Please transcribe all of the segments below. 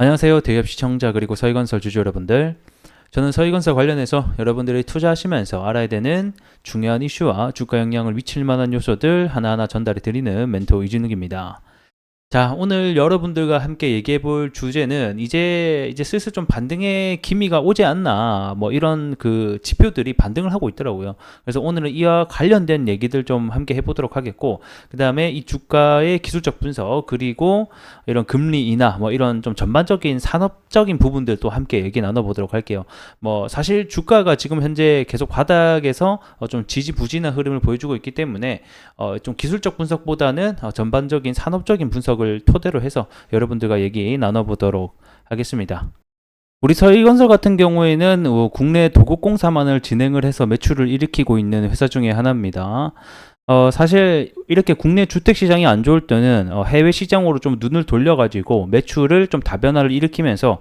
안녕하세요. 대기업 시청자 그리고 서희건설 주주 여러분들. 저는 서희건설 관련해서 여러분들이 투자하시면서 알아야 되는 중요한 이슈와 주가 영향을 미칠 만한 요소들 하나하나 전달해 드리는 멘토 이진욱입니다. 자, 오늘 여러분들과 함께 얘기해 볼 주제는 이제 슬슬 좀 반등의 기미가 오지 않나, 뭐 이런 그 지표들이 반등을 하고 있더라고요. 그래서 오늘은 이와 관련된 얘기들 좀 함께 해보도록 하겠고, 그 다음에 이 주가의 기술적 분석, 그리고 이런 금리 인하, 뭐 이런 좀 전반적인 산업적인 부분들도 함께 얘기 나눠보도록 할게요. 뭐 사실 주가가 지금 현재 계속 바닥에서 좀 지지부진한 흐름을 보여주고 있기 때문에 좀 기술적 분석보다는 전반적인 산업적인 분석을 토대로 해서 여러분들과 얘기 나눠보도록 하겠습니다. 우리 서희건설 같은 경우에는 국내 도급공사만을 진행을 해서 매출을 일으키고 있는 회사 중에 하나입니다. 사실 이렇게 국내 주택시장이 안 좋을 때는 해외 시장으로 좀 눈을 돌려가지고 매출을 좀 다변화를 일으키면서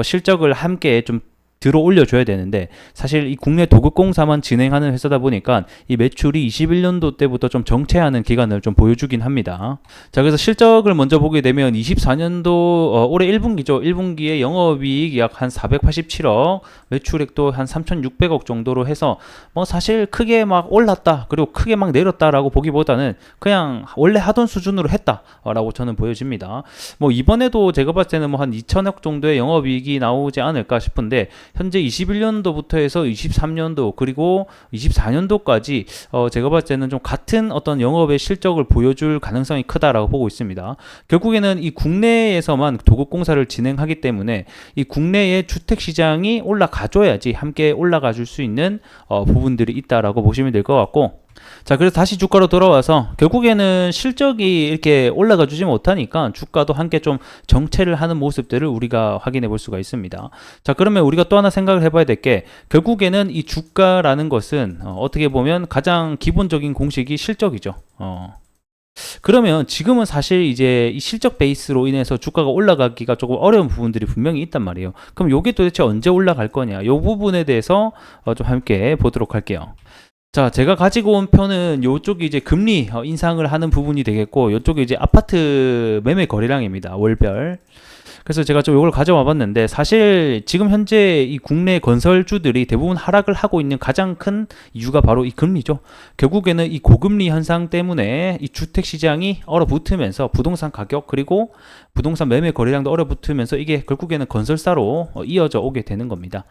실적을 함께 좀 들어 올려줘야 되는데, 사실 이 국내 도급공사만 진행하는 회사다 보니까 이 매출이 21년도 때부터 좀 정체하는 기간을 좀 보여주긴 합니다. 자, 그래서 실적을 먼저 보게 되면 24년도 올해 1분기죠. 1분기에 영업이익 약 한 487억, 매출액도 한 3,600억 정도로 해서 뭐 사실 크게 막 올랐다 그리고 크게 막 내렸다라고 보기보다는 그냥 원래 하던 수준으로 했다라고 저는 보여집니다. 뭐 이번에도 제가 봤을 때는 뭐 한 2천억 정도의 영업이익이 나오지 않을까 싶은데, 현재 21년도부터 해서 23년도 그리고 24년도까지 제가 봤을 때는 좀 같은 어떤 영업의 실적을 보여줄 가능성이 크다라고 보고 있습니다. 결국에는 이 국내에서만 도급공사를 진행하기 때문에 이 국내의 주택시장이 올라가줘야지 함께 올라가 줄 수 있는 부분들이 있다라고 보시면 될 것 같고, 자, 그래서 다시 주가로 돌아와서 결국에는 실적이 이렇게 올라가 주지 못하니까 주가도 함께 좀 정체를 하는 모습들을 우리가 확인해 볼 수가 있습니다. 자, 그러면 우리가 또 하나 생각을 해봐야 될 게, 결국에는 이 주가라는 것은 어떻게 보면 가장 기본적인 공식이 실적이죠. 그러면 지금은 사실 이제 이 실적 베이스로 인해서 주가가 올라가기가 조금 어려운 부분들이 분명히 있단 말이에요. 그럼 이게 도대체 언제 올라갈 거냐, 이 부분에 대해서 좀 함께 보도록 할게요. 자, 제가 가지고 온 표는 요쪽이 이제 금리 인상을 하는 부분이 되겠고, 요쪽이 이제 아파트 매매 거래량입니다. 월별. 그래서 제가 좀 이걸 가져와 봤는데, 사실 지금 현재 이 국내 건설주들이 대부분 하락을 하고 있는 가장 큰 이유가 바로 이 금리죠. 결국에는 이 고금리 현상 때문에 이 주택 시장이 얼어붙으면서 부동산 가격 그리고 부동산 매매 거래량도 얼어붙으면서 이게 결국에는 건설사로 이어져 오게 되는 겁니다.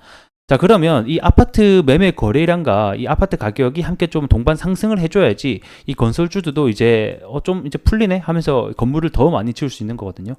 자, 그러면 이 아파트 매매 거래량과 이 아파트 가격이 함께 좀 동반 상승을 해줘야지 이 건설주들도 이제 좀 이제 풀리네 하면서 건물을 더 많이 지을 수 있는 거거든요.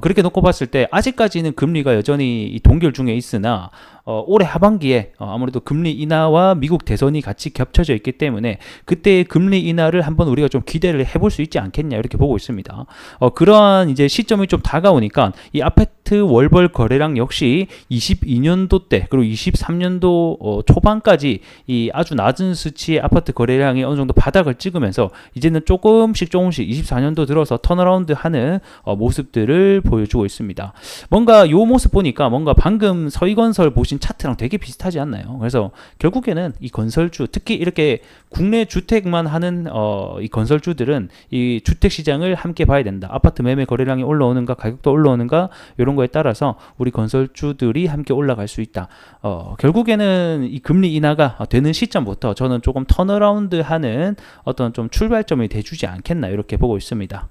그렇게 놓고 봤을 때 아직까지는 금리가 여전히 이 동결 중에 있으나 올해 하반기에 아무래도 금리 인하와 미국 대선이 같이 겹쳐져 있기 때문에 그때의 금리 인하를 한번 우리가 좀 기대를 해볼 수 있지 않겠냐, 이렇게 보고 있습니다. 그러한 이제 시점이 좀 다가오니까 이 아파트 월벌 거래량 역시 22년도 때 그리고 23년도 초반까지 이 아주 낮은 수치의 아파트 거래량이 어느 정도 바닥을 찍으면서 이제는 조금씩 24년도 들어서 턴어라운드 하는 모습들을 보여주고 있습니다. 뭔가 요 모습 보니까 뭔가 방금 서희건설 보신 차트랑 되게 비슷하지 않나요? 그래서 결국에는 이 건설주, 특히 이렇게 국내 주택만 하는 이 건설주들은 이 주택 시장을 함께 봐야 된다. 아파트 매매 거래량이 올라오는가, 가격도 올라오는가, 이런 거에 따라서 우리 건설주들이 함께 올라갈 수 있다. 결국에는 이 금리 인하가 되는 시점부터 저는 조금 턴어라운드 하는 어떤 좀 출발점이 돼주지 않겠나, 이렇게 보고 있습니다.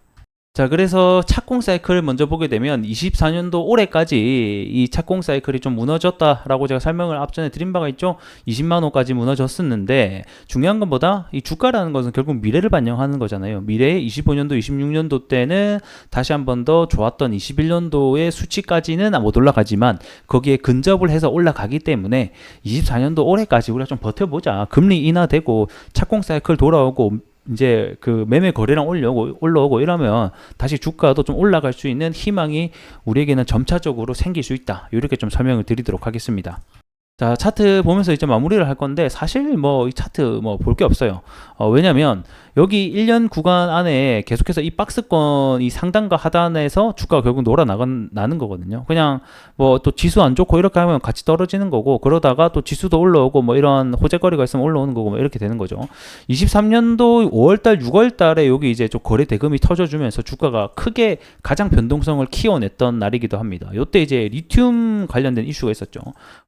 자, 그래서 착공 사이클을 먼저 보게 되면 24년도 올해까지 이 착공 사이클이 좀 무너졌다라고 제가 설명을 앞전에 드린 바가 있죠. 20만 원까지 무너졌었는데, 중요한 것보다 이 주가라는 것은 결국 미래를 반영하는 거잖아요. 미래의 25년도, 26년도 때는 다시 한 번 더 좋았던 21년도의 수치까지는 못 올라가지만 거기에 근접을 해서 올라가기 때문에 24년도 올해까지 우리가 좀 버텨보자. 금리 인하되고 착공 사이클 돌아오고 이제 그 매매 거래량 올라오고 이러면 다시 주가도 좀 올라갈 수 있는 희망이 우리에게는 점차적으로 생길 수 있다, 이렇게 좀 설명을 드리도록 하겠습니다. 자, 차트 보면서 이제 마무리를 할 건데 사실 뭐 이 차트 뭐 볼 게 없어요. 왜냐면 여기 1년 구간 안에 계속해서 이 박스권 이 상단과 하단에서 주가가 결국 나는 거거든요. 그냥 뭐 또 지수 안 좋고 이렇게 하면 같이 떨어지는 거고, 그러다가 또 지수도 올라오고 뭐 이런 호재거리가 있으면 올라오는 거고 뭐 이렇게 되는 거죠. 23년도 5월달, 6월달에 여기 이제 좀 거래 대금이 터져주면서 주가가 크게 가장 변동성을 키워냈던 날이기도 합니다. 이때 이제 리튬 관련된 이슈가 있었죠.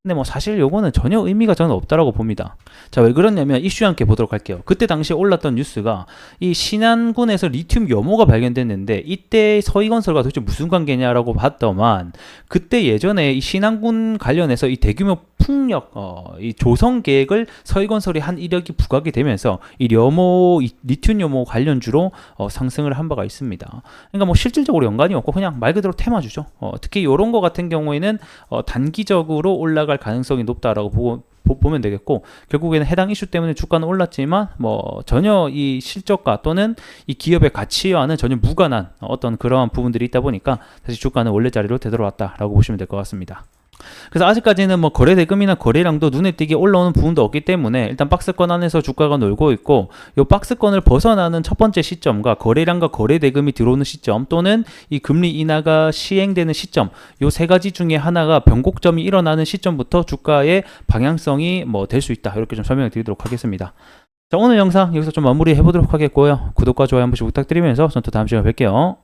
근데 뭐 사실 요거는 전혀 의미가 저는 없다라고 봅니다. 자, 왜 그러냐면 이슈와 함께 보도록 할게요. 그때 당시에 올랐던 뉴스가 이 신안군에서 리튬 염호가 발견됐는데 이때 서희건설과 도대체 무슨 관계냐라고 봤더만, 그때 예전에 이 신안군 관련해서 이 대규모 풍력 이 조성 계획을 서희건설이 한 이력이 부각이 되면서 이 리튬 염호 관련주로 상승을 한 바가 있습니다. 그러니까 뭐 실질적으로 연관이 없고 그냥 말 그대로 테마주죠. 특히 이런 거 같은 경우에는 단기적으로 올라갈 가능성이 높다라고 보면 되겠고, 결국에는 해당 이슈 때문에 주가는 올랐지만 뭐 전혀 이 실적과 또는 이 기업의 가치와는 전혀 무관한 어떤 그러한 부분들이 있다 보니까 다시 주가는 원래 자리로 되돌아왔다라고 보시면 될 것 같습니다. 그래서 아직까지는 뭐 거래 대금이나 거래량도 눈에 띄게 올라오는 부분도 없기 때문에 일단 박스권 안에서 주가가 놀고 있고, 이 박스권을 벗어나는 첫 번째 시점과 거래량과 거래 대금이 들어오는 시점 또는 이 금리 인하가 시행되는 시점, 이 세 가지 중에 하나가 변곡점이 일어나는 시점부터 주가의 방향성이 뭐 될 수 있다, 이렇게 좀 설명을 드리도록 하겠습니다. 자, 오늘 영상 여기서 좀 마무리해 보도록 하겠고요. 구독과 좋아요 한 번씩 부탁드리면서 저는 또 다음 시간에 뵐게요.